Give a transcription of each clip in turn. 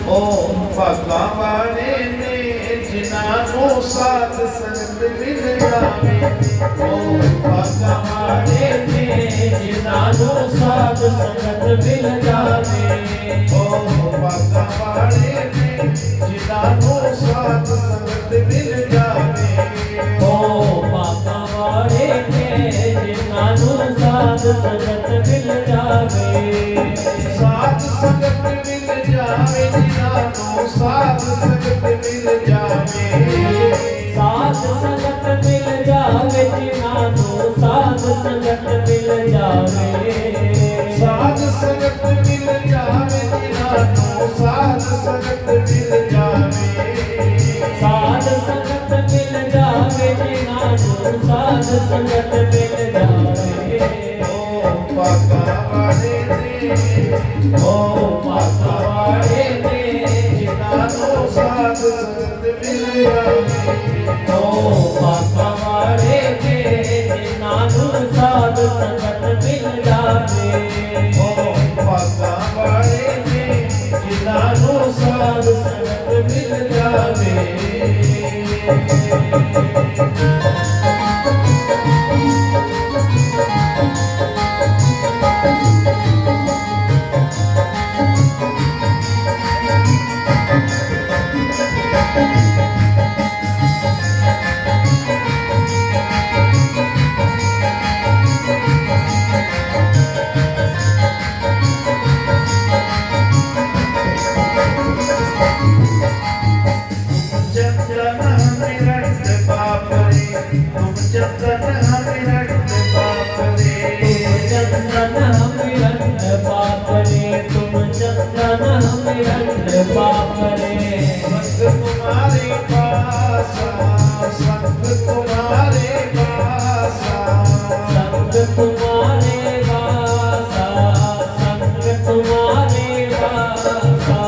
ओम भागा वाले ने जिन्हों साथ संगत मिल जावे। ओम भागा वाले ने जिन्हों साथ संगत मिल जावे। ओम भागा वाले ने जिन्हों साथ संगत मिल जावे। ओम भागा वाले ने जिन्हों साथ संगत मिल जावे। साथ संगत मिल जावे जिन्हों साथ संगत मिल जावे। साथ संगत मिल जावे जिन्हों साथ संगत मिल जावे। साथ संगत मिल जावे जिन्हों साथ संगत मिल जावे। साथ संगत मिल जावे जिन्हों साथ संगत मिल जावे। ओम भागा वाले ने ओम भागा वाले ने जिन्हों साथ संगत मिल जावे। ओम भागा वाले ने जिन्हों साथ संगत मिल जावे। ओम भागा वाले ने जिन्हों साथ संगत मिल जावे। चंदन हमें रक्त बाप रे, तुम चंदन हमें रक्त बाप रे। चंदन हमें रंग बाप रे, तुम चंदन हमें रंग बाप रे। संग तुम्हारे पासा, संग तुम्हारे पासा। संग तुम्हारे वासा, संग तुम्हारे वासा।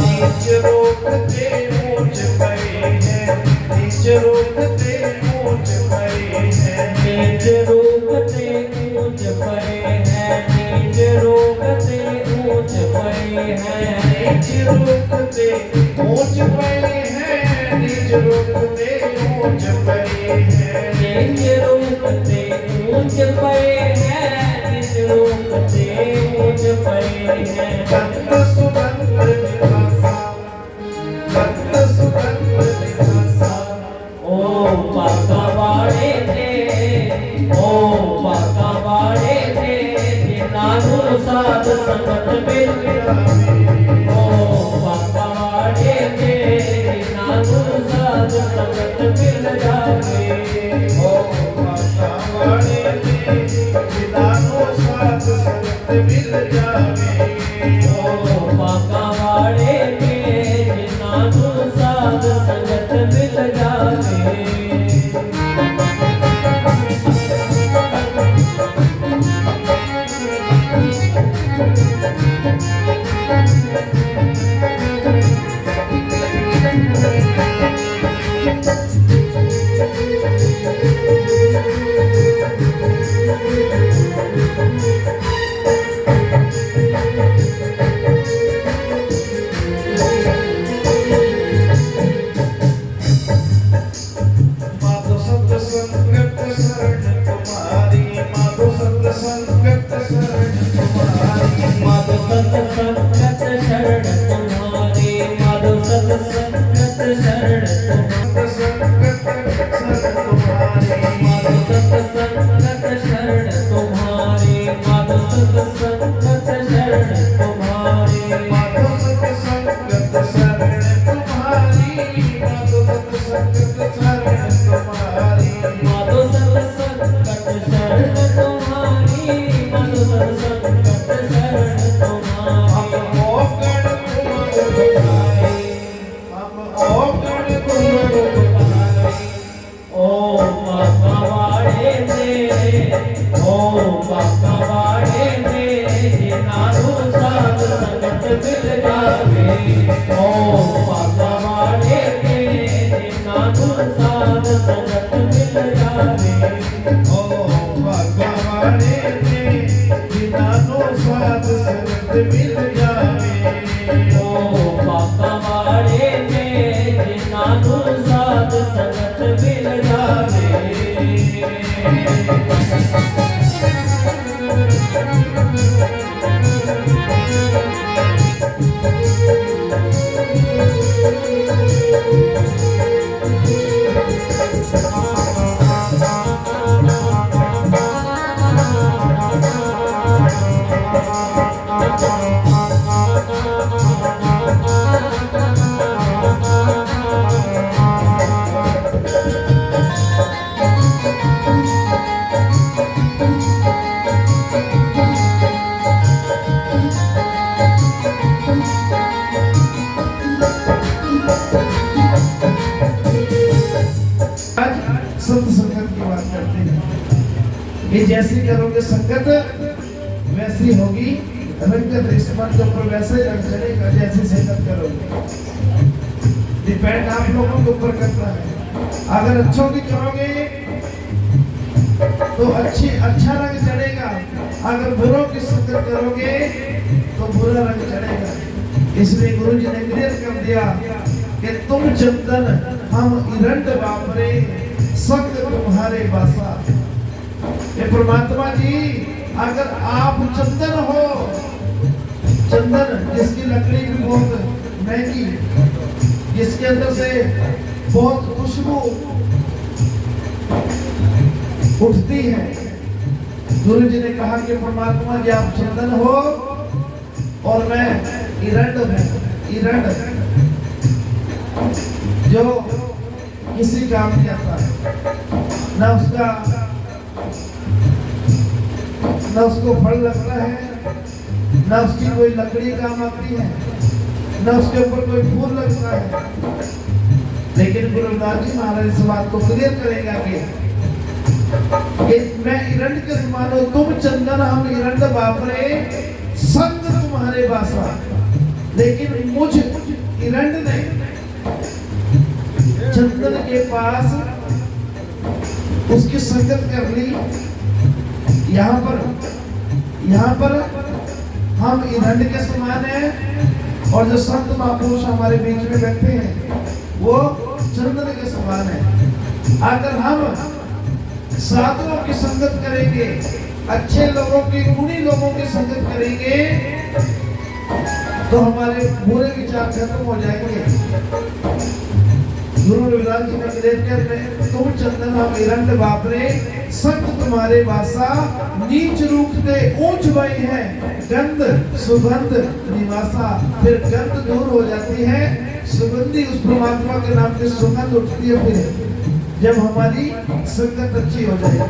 नीच रोकते ऊंच परे हैं, नीच रोकते ऊंच परे हैं। नीच रोकते ऊंच परे हैं, नीच रोकते ऊंच परे हैं। नीच रोकते ऊंच परे हैं, नीच रोकते ऊंच परे हैं। नीच रोकते ऊंच परे हैं, नीच रोकते ऊंच परे हैं। कंद सुगंध निवासा, कंद सुगंध निवासा। ओम भागा वाले ने, ओम भागा वाले ने जिन्हों साथ संगत मिल जावे। ओम भागा वाले ने जिन्हों साथ संगत मिल जावे। ओम भागा वाले ने जिन्हों साथ संगत मिल जावे। ओम भागा वाले ने जिन्हों साथ संगत मिल जावे। माधो संत संगत शरण तुम्हारी, माधो संत संगत शरण तुम्हारी। माधो सत संगत शरण तुम्हारी, माधो सत संगत शरण तुम्हारी। संत संगत शरण तुम्हारी, माधो सत संगत शरण तुम्हारी, माधो सत संगत शरण तुम्हारी। माधो सत संगत शरण तुम्हारी, माधो सत संगत शरण तुम्हारी। माधो सत संगत शरण तुम्हारी, हम ओगण गुण गाए। ओम भागा वाले ने, ओम भागा वाले ने जिन्हों साथ संगत मिल जावे। ओम भागा वाले ने जिन्हों साथ संगत मिल जावे। ओम भागा वाले ने जिन्हों साथ संगत मिल जावे। ओम आज संत संगत की बात करते हैं। ये जैसी करोगे संगत वैसी होगी रंगत, इस मन के ऊपर वैसे ही रंग चढ़ेगा जैसी संगत करोगे। डिपेंड आप लोगों के ऊपर करता है। अगर अच्छों की करोगे तो अच्छा रंग चढ़ेगा, अगर बुरों की संगत करोगे तो बुरा रंग चढ़ेगा। इसलिए गुरु जी ने क्लियर कर दिया कि तुम चंदन हम इरंड बापरे संग तुम्हारे बासा। ये परमात्मा जी अगर आप चंदन हो, चंदन जिसकी लकड़ी भी बहुत महंगी, जिसके अंदर से बहुत खुशबू उठती है, गुरु जी ने कहा कि परमात्मा जी आप चंदन हो और मैं इरंड हूं। इरंड जो किसी काम नहीं आता है, ना उसको फल लगता है, ना उसकी कोई लकड़ी काम आती है, ना उसके ऊपर कोई फूल लगता है। लेकिन गुरु रविदास जी महाराज इस बात को क्लियर करेगा कि मैं इरंड के समान हूं, तुम चंदन हम इरंड बापरे संग तुम्हारे बासा। लेकिन मुझ इरंड ने चंदन के पास उसकी संगत कर ली। यहाँ पर हम इरंड के समान हैं और जो संत महापुरुष हमारे बीच में बैठे हैं वो चंदन के समान है। अगर हम साधुओं की संगत करेंगे, अच्छे लोगों की, गुणी लोगों की संगत करेंगे तो हमारे बुरे विचार खत्म हो जाएंगे। गुरु रविदास जी ने क्लियर कर तुम चंदन हम इरंड बापरे संत तुम्हारे बासा। नीच रूखते ऊंच भई है गंध सुगंध निवासा। फिर गंध दूर हो जाती है, सुगंधी उस परमात्मा के नाम की सुगंध उठती है। फिर जब हमारी संगत अच्छी हो जाएगी,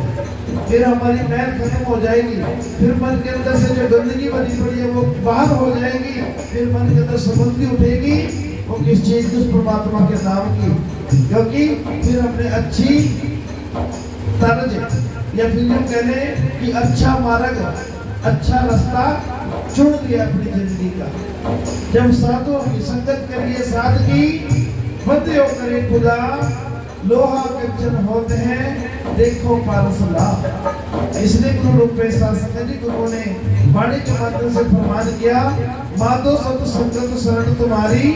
फिर हमारी मैल खत्म हो जाएगी, फिर मन के अंदर से जो गंदगी बनी पड़ी है वो बाहर हो जाएगी, फिर मन के अंदर सुगंधी उठेगी वो किस चीज की, उस परमात्मा के नाम की। क्योंकि फिर हमने अच्छी तरज या फिर यूं कहने कि अच्छा मार्ग, अच्छा रास्ता चुन लिया अपनी जिंदगी का। जब साधुओं की संगत करिए, सादगी बंदे हो करे खुदा, लोहा कंचन होते हैं देखो पारसला। इसलिए गुरु रूपेश संगत जी गुरु ने वाणी के माध्यम से फरमान किया, माधो सत संगत शरण तुम्हारी,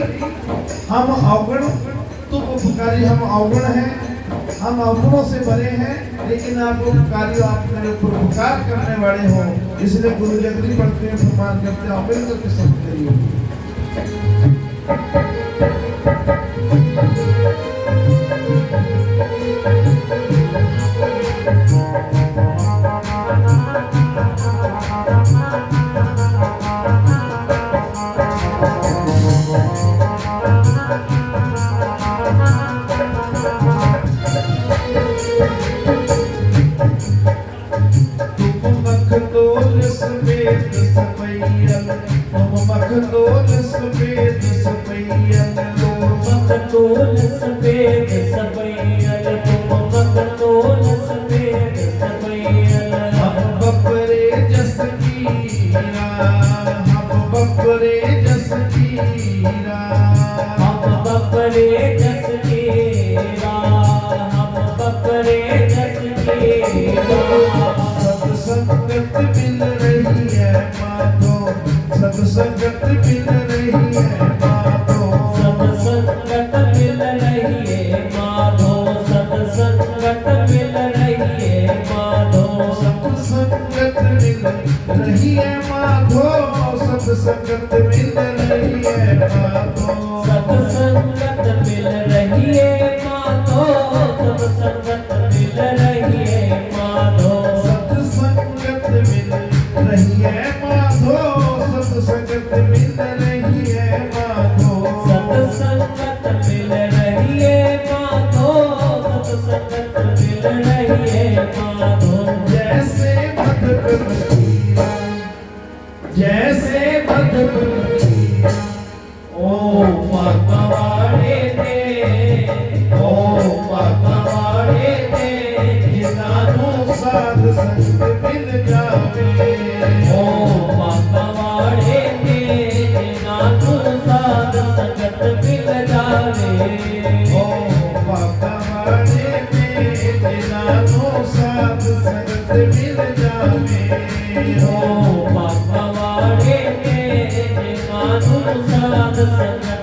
हम अवगुण तुम उपकारी। हम अवगुण हैं, हम अवगुणों से भरे हैं, लेकिन आप उपकारी, आप मेरे ऊपर उपकार करने वाले हो। इसलिए गुरु जगरी पढ़ते हैं, फरमान करते हैं, मिलकर के सब करिए। मखतोल सफेद सपैयल, मखतोल सफेद सपैयल, तुम मखतोल सफेद सपैयल। हम बपरे जस कीरा, हम बपरे जस कीरा, हम बपरे जस कीरा, हम बपरे जस कीरा। सब संगत मिल रही है माधो, सब संगत मिल रही है माधो, सब संगत मिल रही है माधो, सब संगत मिल रही है माधो, सब संगत मिल रही है माधो, सब संगत मिल रही है माधो, सब संगत मिल रही है माधो, सब संगत मिल रही है माधो, सब संगत मिल रही है माधो, सब संगत मिल रही है माधो, सब संगत मिल रही है माधो, सब संगत मिल रही है माधो। जैसे मधुकर कीरा, जैसे मधुकर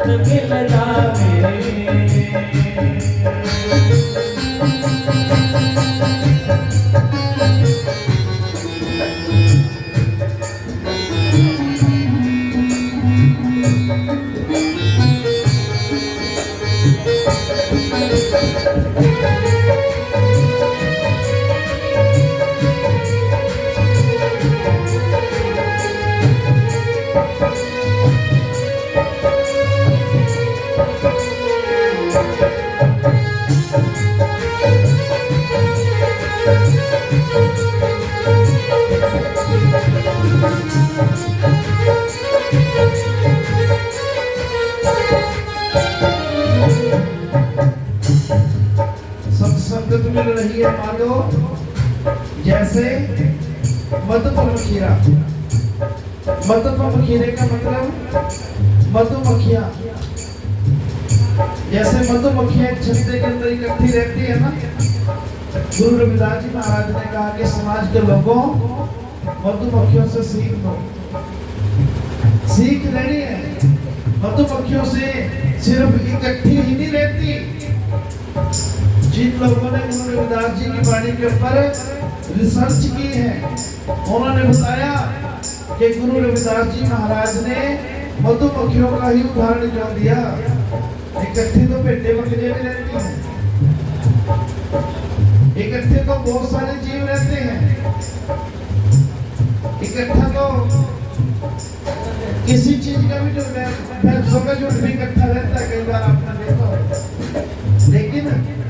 मन खिल जावे। संगत मिल रही है मानो जैसे मधुमक्खियां। मधुमक्खियां का मतलब मधुमक्खियां, जैसे मधुमक्खियां छत्ते के अंदर इकट्ठी रहती है ना। गुरु रविदास जी महाराज ने कहा कि समाज के लोगों मधुमक्खियों से सीख लो। सीख लेनी है। मधुमक्खियों से सिर्फ इकट्ठी ही नहीं रहती। जिन लोगों ने गुरु रविदास जी की वाणी के ऊपर रिसर्च की है, उन्होंने बताया कि गुरु रविदास जी महाराज ने मधुमक्खियों का ही उदाहरण क्यों दिया। इकट्ठी तो भेड़े बकरियां भी रहती हैं, इकट्ठे तो बहुत सारे जीव रहते हैं। इकट्ठा तो किसी चीज का भी जो भैंसों का जो भी इकट्ठा रहता है, कई बार आपने देखा होगा। लेकिन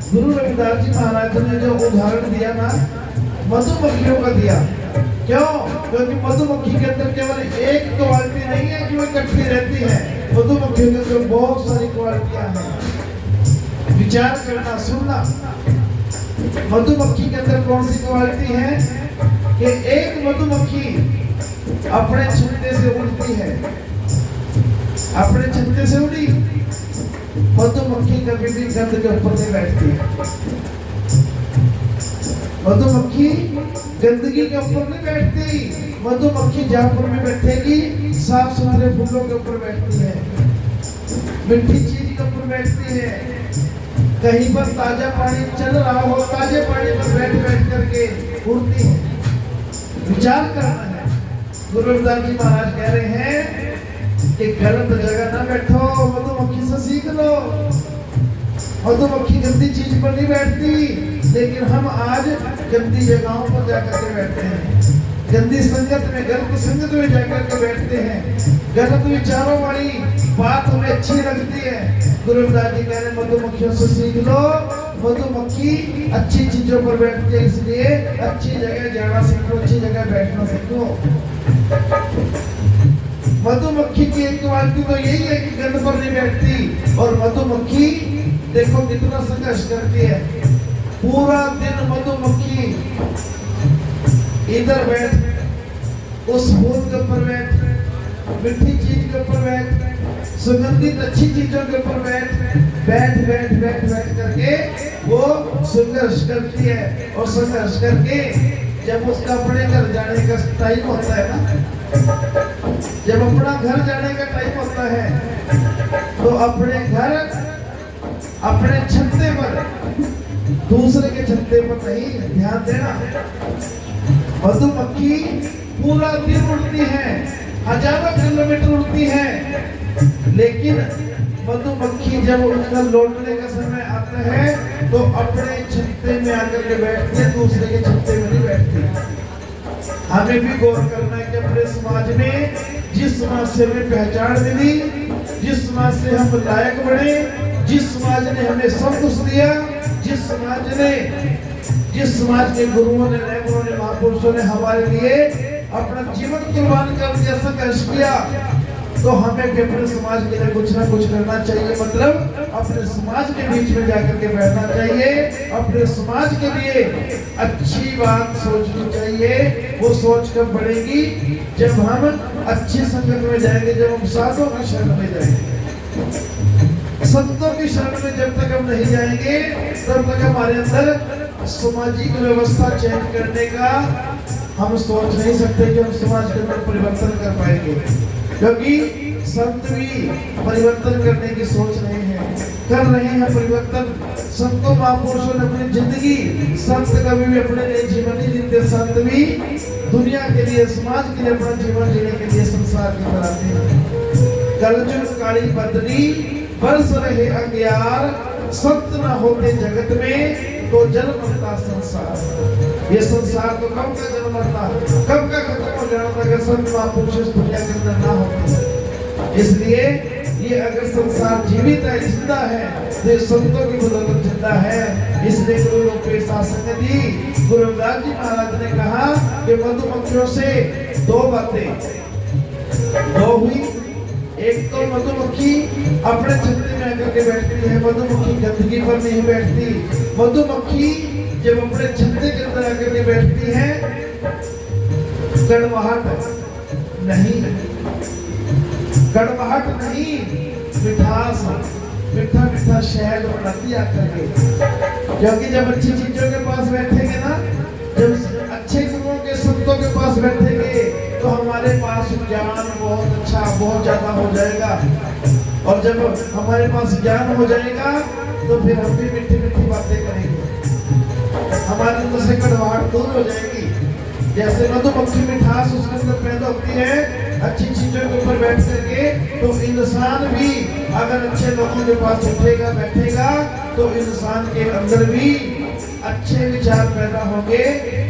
गुरु रविदास जी महाराज ने जो उदाहरण दिया ना, मधुमक्खियों का दिया। क्यों? क्योंकि मधुमक्खी के अंदर केवल एक क्वालिटी नहीं है कि वो इकट्ठी रहती है। मधुमक्खियों के अंदर बहुत सारी क्वालिटियां हैं। विचार करना, सुनना। मधुमक्खी के अंदर कौन सी क्वालिटी है कि एक मधुमक्खी अपने छत्ते से उड़ती है। अपने छत्ते से उड़ी, मधुमक्खी कभी भी गंद के ऊपर नहीं बैठती है। मधुमक्खी गंदगी के ऊपर नहीं बैठती। मधुमक्खी जहां पर भी बैठेगी साफ सुथरे फूलों के ऊपर बैठती है, मीठी चीज के ऊपर बैठती है। कहीं पर ताजा पानी चल रहा हो, ताजे पानी पर बैठ बैठ करके उड़ती है। विचार करना है। गुरु रविदास जी महाराज कह रहे हैं कि गलत जगह ना बैठो, मधुमक्खी से सीख लो। मधुमक्खी गंदी चीज पर नहीं बैठती, लेकिन हम आज गंदी जगहों पर जाकर के बैठते हैं। गंदी संगत में, गलत संगत में जाकर के बैठते हैं। गलत विचारों वाली बात हमें अच्छी लगती है। गुरु रविदास जी कह रहे हैं मधुमक्खियों से सीख लो। मधुमक्खी अच्छी चीजों पर बैठती है, इसलिए अच्छी जगह जाना सीखो, अच्छी जगह बैठना सीखो। मधुमक्खी की एक क्वालिटी तो यही है कि गंद पर नहीं बैठती। और मधुमक्खी देखो कितना संघर्ष करती है। पूरा दिन मधुमक्खी इधर बैठ, उस फूल के ऊपर बैठ, मीठी चीज के ऊपर बैठ, सुगंधित अच्छी चीजों के ऊपर बैठ करके वो संघर्ष करती है। और संघर्ष करके जब उसका अपने घर जाने का टाइम होता है ना, जब अपना घर जाने का टाइम होता है, तो अपने घर, अपने छत्ते पर, दूसरे के छत्ते पर नहीं, ध्यान देना। मधुमक्खी पूरा दिन उड़ती है, हजारों किलोमीटर उड़ती है, लेकिन मधुमक्खी जब उनका लौटने का समय आता है तो अपने छत्ते में आकर के बैठती है, दूसरे के छत्ते में नहीं बैठती। हमें भी गौर करना है कि अपने समाज में जिस समाज से हमें पहचान मिली, जिस समाज से हम लायक बने, जिस समाज ने हमें सब कुछ दिया, जिस समाज के गुरुओं ने, महापुरुषों ने हमारे लिए अपना जीवन कुर्बान कर दिया, संघर्ष किया, तो हमें भी अपने समाज के लिए कुछ ना कुछ करना चाहिए। मतलब अपने समाज के बीच में जाकर के बैठना चाहिए, अपने समाज के लिए अच्छी बात सोचनी चाहिए। वो सोच कब बढ़ेगी? जब हम अच्छी संगत में जाएंगे, जब हम साधुओं की शरण में जाएंगे। संतों की शरण में जब तक हम नहीं जाएंगे, तब तक हमारे अंदर सामाजिक व्यवस्था चेंज करने का हम सोच नहीं सकते कि हम समाज के अंदर परिवर्तन कर पाएंगे। क्योंकि संत भी परिवर्तन करने की सोच रहे हैं, कर रहे हैं परिवर्तन। संतों महापुरुषों ने अपनी जिंदगी, संत कभी भी अपने लिए जीवन नहीं जीते, संत भी दुनिया के लिए, समाज के लिए अपना जीवन जीने के लिए संसार की तरह आते हैं। कलजुग काली बदली बरस रहे अंगियार, संत न होते जगत में तो जन्मता संसार। ये संसार तो कब का जन्मता, कब का खत्म हो जाना था अगर संत महापुरुष इस दुनिया के अंदर ना होते। इसलिए ये अगर संसार जीवित है, जिंदा है, तो ये संतों की बदौलत जिंदा है। इसलिए गुरु रूपेश शासक जी, गुरु रविदास जी महाराज ने कहा कि मधुमक्खियों से दो बातें दो हुई। एक तो मधुमक्खी अपने छत्ते में आकर के बैठती है, मधुमक्खी गंदगी पर नहीं बैठती। मधुमक्खी जब अपने छत्ते के अंदर आकर के बैठती है, कड़वाहट नहीं, कड़वाहट नहीं, मिठास, मीठा मीठा शहद बनाती आकर के। क्योंकि जब अच्छी चीजों के पास बैठेंगे ना, जब अच्छे गुरुओं के, संतों के पास बैठेंगे, तो हमारे पास ज्ञान बहुत अच्छा, बहुत ज्यादा हो जाएगा। और जब हमारे पास ज्ञान हो जाएगा तो फिर हम भी मीठी मीठी बातें करेंगे, हमारे अंदर से कड़वाहट दूर हो जाएगी। जैसे मधुमक्खी मिठास उसके अंदर पैदा होती है अच्छी चीजों के ऊपर बैठ करके, तो इंसान भी अगर अच्छे लोगों के पास उठेगा, बैठेगा, तो इंसान के अंदर भी अच्छे विचार पैदा होंगे,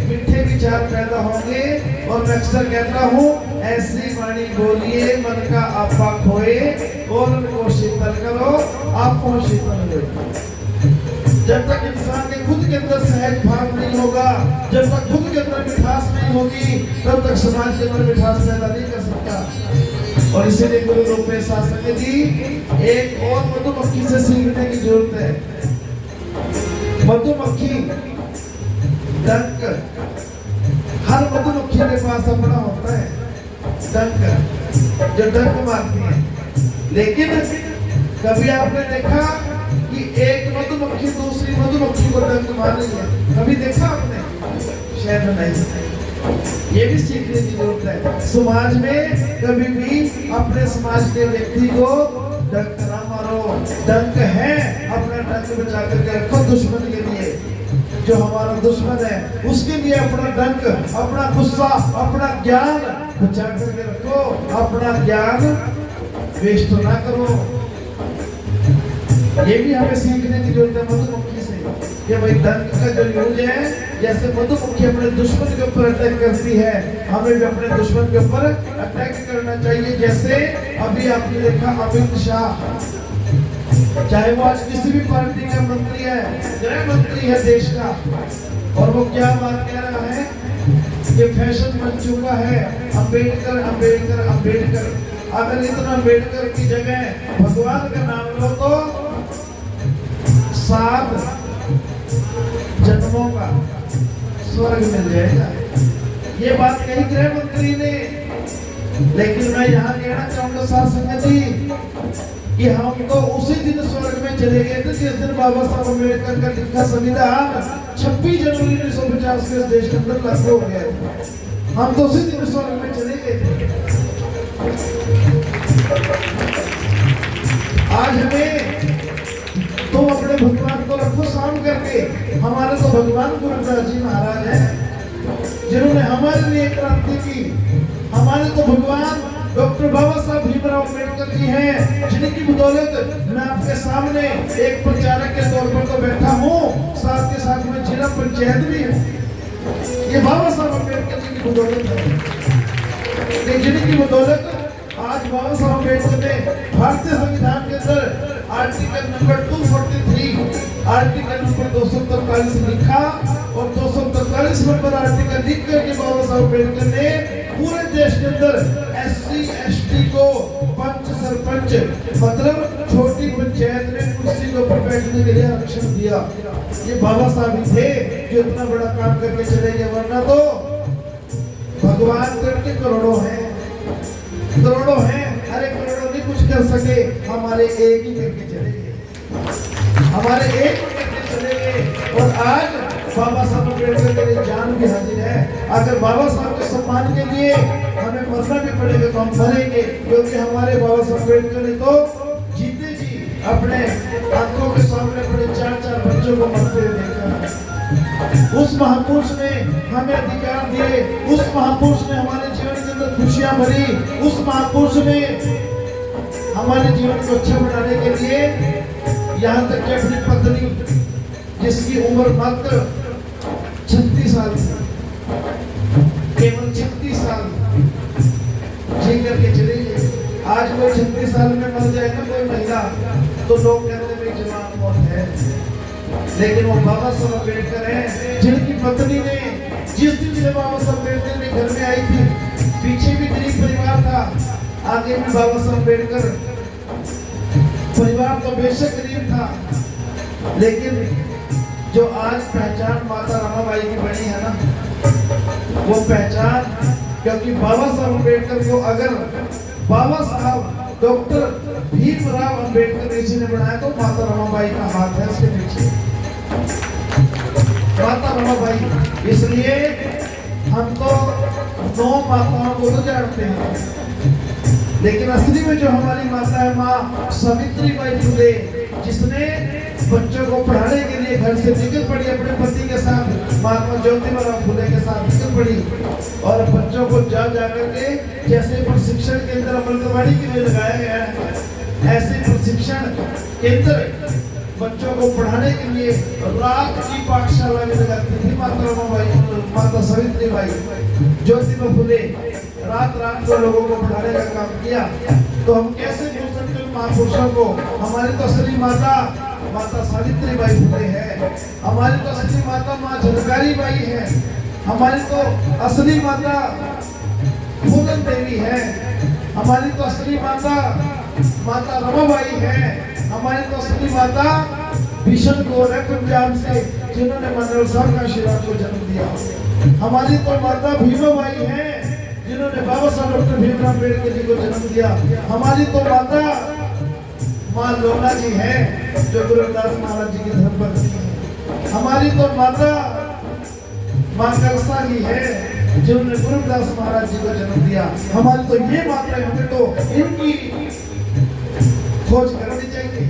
मीठे विचार पैदा होंगे। और मैं अक्सर कहता हूँ, ऐसी वाणी बोलिए मन का आपा खोए, और उनको शीतल करो आपको शीतल हो। जब तक इंसान के खुद के अंदर सहज भाव नहीं होगा, जब तक खुद के अंदर मिठास नहीं होगी, तब तक समाज के अंदर मिठास पैदा नहीं कर सकता। और इसीलिए गुरु रूपेश शासक जी, एक और मधुमक्खी से सीखने की जरूरत है। मधुमक्खी डंक, हर मधुमक्खी के पास अपना होता है डंक, जो डंक मारती है। लेकिन कभी आपने देखा कि एक मधुमक्खी दूसरी मधुमक्खी को डंक मार रही है? कभी देखा आपने? शायद नहीं। ये भी सीखने की जरूरत है। समाज में कभी भी अपने समाज के व्यक्ति को डंक ना मारो। डंक है, अपना डंक बचा करके रखो दुश्मन के लिए। जो हमारा दुश्मन है उसके लिए अपना डंक, अपना गुस्सा, अपना ज्ञान बचा करके रखो। अपना ज्ञान वेस्ट ना करो। ये भी हमें सीखने की जरूरत है मधुमक्खी से, कि भाई डंक का जो यूज है, जैसे मधुमक्खी अपने दुश्मन के ऊपर अटैक करती है, हमें भी अपने दुश्मन के ऊपर अटैक करना चाहिए। जैसे अभी आपने देखा अमित शाह, चाहे वो आज किसी भी पार्टी का मंत्री है, गृह मंत्री है देश का, और वो क्या बात कह रहा है कि फैशन बन चुका है अंबेडकर अंबेडकर अंबेडकर। अगर इतना अंबेडकर की जगह भगवान का नाम लो तो 7 जन्मों का स्वर्ग मिल जाएगा। ये बात कही गृह मंत्री ने। लेकिन मैं यहाँ कहना चाहूंगा साथ संगत जी, कि हम तो उसी दिन स्वर्ग में चले गए थे जिस दिन बाबा साहब अम्बेडकर का लिखा संविधान 26 जनवरी 1950 के देश के अंदर लागू हो गया था। हम तो उसी दिन स्वर्ग में चले गए थे। आज हमें तुम अपने भगवान को रखो शाम करके। हमारे तो भगवान गुरु रविदास जी महाराज हैं, जिन्होंने हमारे लिए क्रांति की। हमारे तो भगवान डॉक्टर बाबा साहब भीमराव अम्बेडकर जी हैं, जिनकी बदौलत मैं आपके सामने एक प्रचारक के तौर पर तो बैठा हूँ, साथ के साथ में जिला पंचायत भी हूँ। ये बाबा साहब अम्बेडकर जी की बदौलत है, जिनकी बदौलत आज बाबा साहब अम्बेडकर ने भारतीय संविधान के अंदर आर्टिकल नंबर 243, आर्टिकल नंबर 243 लिखा, और 243 नंबर आर्टिकल लिख करके बाबा साहब अम्बेडकर ने पूरे देश के अंदर SC ST को पंच सरपंच, मतलब छोटी पंचायत में कुर्सी के ऊपर बैठने के लिए आरक्षण दिया। ये बाबा साहब ही थे जो इतना बड़ा काम करके चले गए, वरना तो भगवान करके करोड़ों हैं, करोड़ों हैं। अरे करोड़ों नहीं कुछ कर सके, हमारे एक ही करके चले गए, हमारे एक करके चले गए। और आज बाबा साहब अम्बेडकर के लिए जान भी हाजिर है। अगर बाबा साहब के सम्मान के लिए हमें मरना भी पड़ेगा तो हम मरेंगे, क्योंकि हमारे बाबा साहब अम्बेडकर ने तो जीते जी अपने आंखों के सामने अपने 4-4 बच्चों को मरते हुए देखा। उस महापुरुष ने हमें अधिकार दिए, उस महापुरुष ने हमारे जीवन के अंदर खुशियां भरी, उस महापुरुष ने हमारे जीवन को अच्छा बनाने के लिए यहाँ तक कि अपनी पत्नी जिसकी उम्र मात्र 36 साल थी, केवल 36 साल जी करके चली गई। आज वो 36 साल में मर जाए ना कोई महिला तो लोग कहते हैं जवान मौत है, लेकिन वो बाबा साहब अम्बेडकर है जिनकी पत्नी ने जिस दिन से बाबा साहब अम्बेडकर ने घर में आई थी, पीछे भी गरीब परिवार था, आगे भी बाबा साहब अम्बेडकर परिवार तो बेशक गरीब था, लेकिन जो आज पहचान माता रमाबाई की बनी है ना, वो पहचान क्योंकि बाबा साहब अम्बेडकर को अगर बाबा साहब डॉक्टर भीमराव अम्बेडकर जी ने बनाया तो माता रमाबाई का हाथ है उसके पीछे, माता रमाबाई। इसलिए हम तो 9 माताओं को तो जानते हैं, लेकिन असली में जो हमारी माता है माँ सावित्रीबाई फुले, जिसने बच्चों को पढ़ाने के लिए घर से निकल पड़ी अपने पति के साथ, महात्मा ज्योतिबा फुले के साथ निकल पड़ी और बच्चों को जा करके जैसे प्रशिक्षण केंद्र अमृतवाड़ी के लिए लगाया गया है, ऐसे प्रशिक्षण केंद्र बच्चों को पढ़ाने के लिए रात की पाठशाला में लगाती थी माता रमाबाई, माता सावित्रीबाई ज्योतिबा फुले रात को लोगों को पढ़ाने का काम किया। तो हम कैसे भूल सकते हैं महापुरुषों को? हमारी तो असली माता माता सावित्रीबाई फुले है, हमारी तो असली माता माँ झलकारी बाई है, हमारी तो असली माता फूलन देवी है, हमारी तो असली माता माता रमाबाई है, हमारी तो असली माता भीषण कौर है पंजाब से, जिन्होंने मनोहर साहब का आशीर्वाद को जन्म दिया। हमारी तो माता भीमाबाई है जिन्होंने बाबा साहब डॉक्टर भीमराव अम्बेडकर जी को जन्म दिया। हमारी तो माता माँ लोला जी है जो गुरु रविदास महाराज जी की धर्मपत्नी है। हमारी तो माता माँ कलसा जी है जिन्होंने गुरु रविदास महाराज जी को जन्म दिया। हमारी तो ये माता है, हमें तो इनकी खोज करनी चाहिए,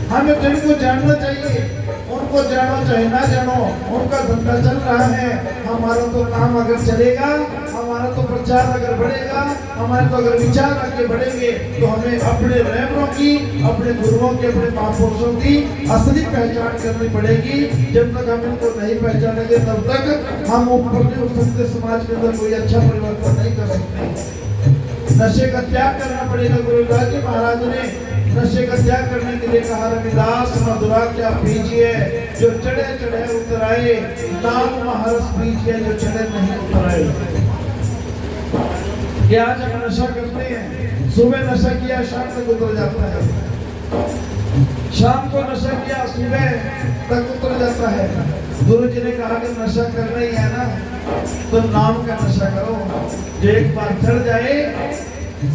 हमें तो इनको जानना चाहिए। उनको जानो चाहे ना जानो, उनका धंधा चल रहा है, हमारा तो काम अगर चलेगा, हमारा तो प्रचार अगर बढ़ेगा, हमारे तो अगर विचार आगे बढ़ेंगे तो हमें अपने रहबरों की, अपने गुरुओं की, अपने महापुरुषों की असली पहचान करनी पड़ेगी। जब तक हम इनको नहीं पहचानेंगे तब तक हम ऊपर नहीं उठ सकते, समाज के अंदर कोई अच्छा परिवर्तन नहीं कर सकते। नशे का त्याग करना पड़ेगा। गुरु रविदास जी महाराज ने नशे का त्याग करने के लिए कहा, रविदास मधुरा क्या पीजिए जो चढ़े चढ़े उतर आए, नाम महारस पीजिए जो चढ़े नहीं उतर आए। क्या आज हम नशा करते हैं? सुबह नशा किया शाम तक उतर जाता है, शाम को नशा किया सुबह तक उतर जाता है। गुरु जी ने कहा कि नशा करना ही है ना तो नाम का नशा करो, जो एक बार चढ़ जाए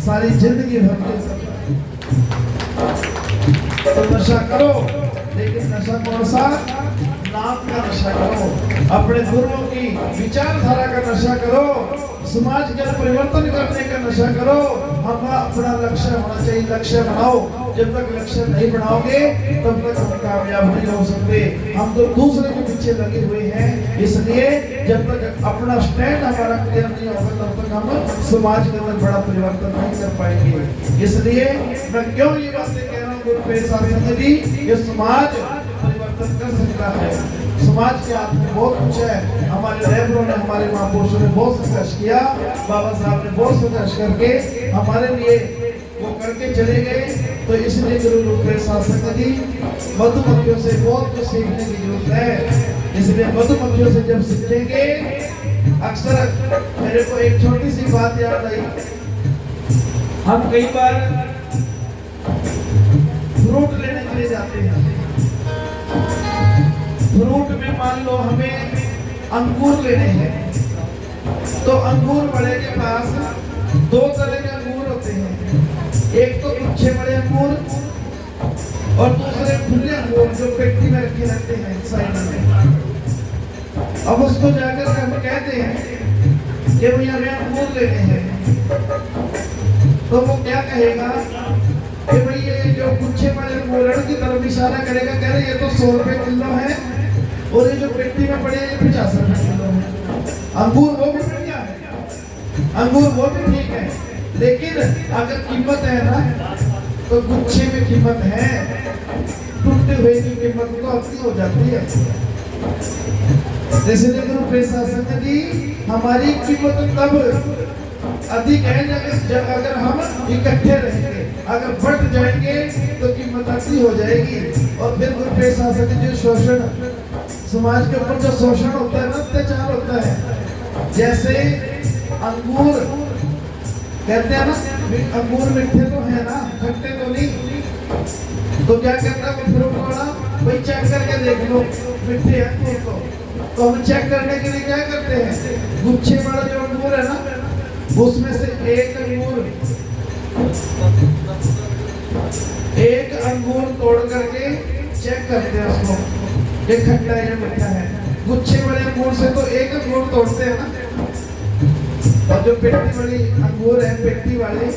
सारी जिंदगी भर के तो नशा करो, लेकिन नशा कौन सा? नाम का नशा करो, अपने गुरुओं की विचारधारा का नशा करो, समाज का परिवर्तन करने का नशा करो। हम अपना लक्ष्य होना चाहिए, लक्ष्य बनाओ। जब तक लक्ष्य नहीं बनाओगे तब तक हम कामयाब नहीं हो सकते। हम तो दूसरे के पीछे लगे हुए हैं, इसलिए जब तक अपना स्टैंड हमारा क्लियर नहीं होगा तब तक हम समाज के अंदर बड़ा परिवर्तन नहीं कर पाएंगे। इसलिए मैं क्यों ये बातें कह रहा हूँ गुरु जी, ये समाज परिवर्तन कर सकता है। समाज के हाथ में बहुत कुछ है। हमारे रहबरों ने, हमारे महापुरुषों ने बहुत संघर्ष किया, बाबा साहब ने बहुत संघर्ष करके हमारे लिए वो करके चले गए। तो इसलिए गुरु रूपेश शासक जी मधुमक्खियों से बहुत कुछ सीखने की जरूरत है। इसलिए मधुमक्खियों से जब सीखेंगे, अक्सर मेरे को एक छोटी सी बात याद आई। हम कई बार फ्रूट लेने के लिए जाते हैं, फ्रूट में मान लो हमें अंगूर लेने हैं, तो अंगूर वाले के पास 2 तरह के अंगूर होते हैं, एक तो गुच्छे बड़े अंगूर और दूसरे खुले अंगूर जो पेटी में रखे रहते हैं साइड में। अब उसको जाकर के हम कहते हैं कि भैया हमें अंगूर लेने हैं, तो वो क्या कहेगा कि भाई ये जो गुच्छे वाले अंगूर की तरफ इशारा करेगा, कह रहे ये तो 100 रुपए किलो है, और ये जो पेटी में पड़े ये 50 रुपए किलो है। अंगूर वो भी बढ़िया है, अंगूर वो भी ठीक है, लेकिन अगर कीमत है ना तो गुच्छे में कीमत है, टूटे हुए की कीमत तो अपनी हो जाती है। इसलिए गुरु प्रशासन जी हमारी कीमत तब अधिक है जब अगर हम इकट्ठे रहेंगे, अगर बढ़ जाएंगे तो कीमत अच्छी हो जाएगी। और फिर गुरु प्रशासन जो शोषण समाज के ऊपर जो शोषण होता है ना, अत्याचार होता है, जैसे अंगूर कहते हैं ना, अंगूर मीठे तो है ना, खट्टे तो नहीं, तो क्या करता है फ्रूट वाला, भाई चेक करके देख लो मीठे हैं अंगूर, तो हम चेक करने के लिए क्या करते हैं, गुच्छे वाला जो अंगूर है ना, उसमें से एक अंगूर तोड़ करके चेक करते हैं उसको, ये खट्टा है या मीठा है। गुच्छे वाले अंगूर से तो एक अंगूर तोड़ते हैं ना, और जो पेटी वाली अंगूर है, पेटी वाले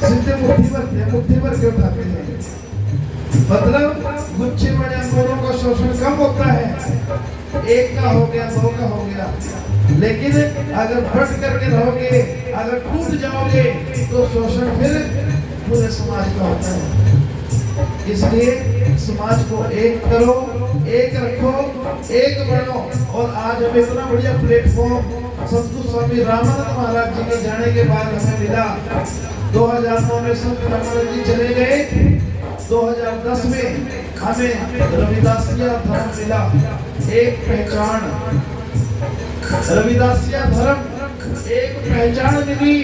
सीधे मुट्ठी भर के उठाते हैं। मतलब गुच्छे वाले अंगूरों का शोषण कम होता है, एक का हो गया, 2 का हो गया, लेकिन अगर बढ़ करके रहोगे, अगर टूट जाओगे तो शोषण फिर पूरे समाज का होता है। इसलिए समाज को एक करो, एक रखो, एक बनो। और आज हमें इतना बढ़िया प्लेटफॉर्म सतगुरु स्वामी रामानंद महाराज जी के जाने के बाद हमें मिला। 2009 में संत रामानंद जी चले गए, 2010 में हमें रविदासिया धर्म मिला, एक पहचान, रविदासिया धर्म एक पहचान मिली।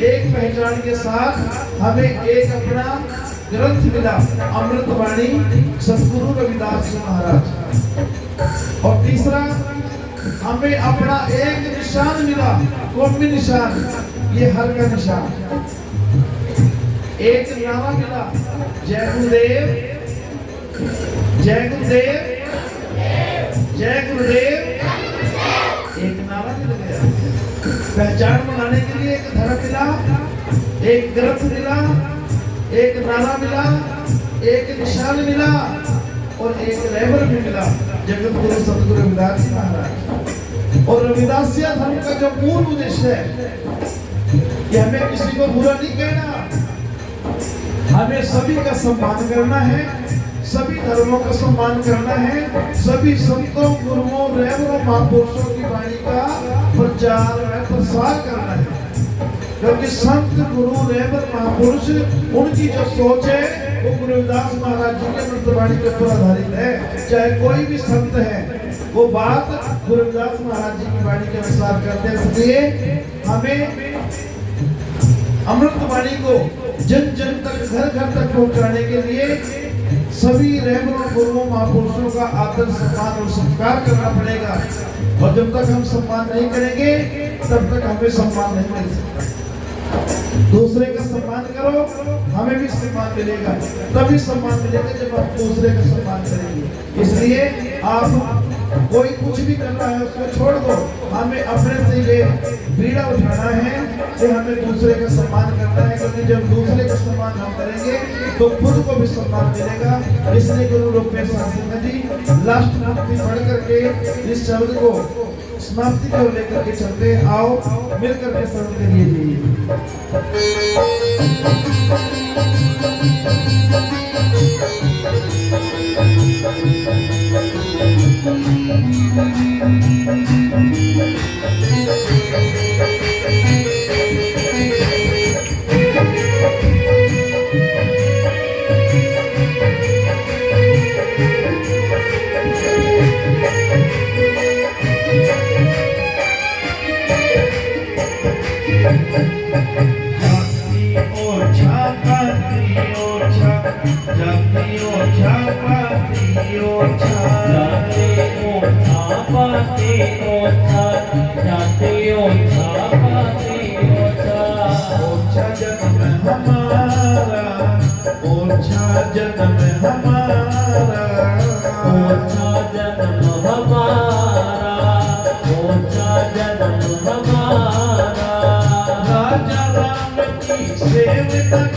एक पहचान के साथ हमें एक अपना ग्रंथ मिला, अमृतवाणी सतगुरु रविदास जी महाराज। और तीसरा हमें अपना एक निशान मिला, कौमी निशान, ये हर का निशान। एक नारा मिला, जय गुरुदेव, जय गुरुदेव, जय गुरुदेव, एक नारा मिल गया। पहचान बनाने के लिए एक धर्म मिला, एक ग्रंथ मिला, एक नारा मिला, एक निशान मिला, और एक लेबर भी मिला, जगत गुरु सतगुरु रविदास जी महाराज। और रविदासिया धर्म का जो मूल उद्देश्य है कि हमें किसी को बुरा नहीं कहना, हमें सभी का सम्मान करना है, सभी धर्मों का सम्मान करना है, सभी संतों, गुरुओं, रहबरों, महापुरुषों की वाणी का प्रचार और प्रसार करना है। क्योंकि संत, गुरु, रहबर, महापुरुष, उनकी जो सोच है वो गुरु रविदास महाराज जी के अमृतवाणी के ऊपर आधारित है। चाहे कोई भी संत है, वो बात गुरु रविदास महाराज जी की वाणी के अनुसार करते हैं। इसलिए हमें अमृतवाणी को जन जन तक, घर घर तक पहुंचाने के लिए सभी रहबरों, गुरुओं, महापुरुषों का आदर, सम्मान और सत्कार करना पड़ेगा। और जब तक हम सम्मान नहीं करेंगे तब तक हमें सम्मान नहीं मिल सकता। दूसरे का सम्मान करो, हमें भी सम्मान मिलेगा, तभी सम्मान मिलेगा जब आप दूसरे का सम्मान करेंगे। इसलिए आप कोई कुछ भी कर रहा है उसको छोड़ दो, हमें अपने से ये बीड़ा उठाना है कि हमें दूसरे का सम्मान करना है। क्योंकि जब दूसरे का सम्मान हम करेंगे तो खुद को भी सम्मान मिलेगा। इसलिए गुरु रूपेश शास्त्री जी लास्ट पंक्ति पढ़ करके इस शब्द को समाप्ति को लेकर के चलते हैं। आओ मिलकर के शब्द करिए। जाति और छाता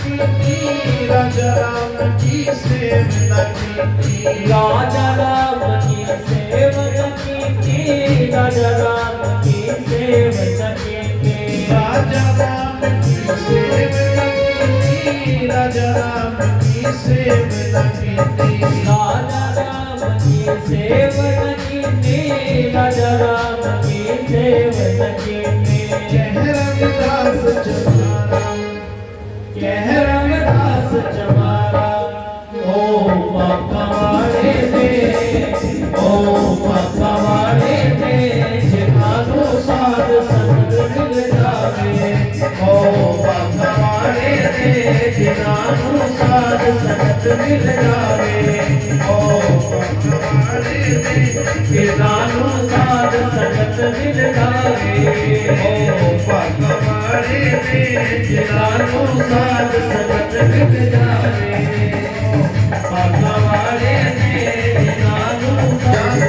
की राजा राम की सेवना की राजा राम की सेवक की राजा राम की सेवक की राजा राम की सेवना की राजा राम की सेवना की राजा राम की सेवक की राजा राम की सेवक की कह रविदास चमारा कह रविदास चमारा ओ पकवाड़े दे ओ पकवाड़े दे जिनानो साध संग मिल जावे ओ पकवाड़े दे जिनानो साध संग मिल जावे ओ पकवाड़े दे जिनानो साध संग मिल जावे ओ पकवाड़े में जिनानो साध संग मिल जावे पकवाड़े में जिनानो साध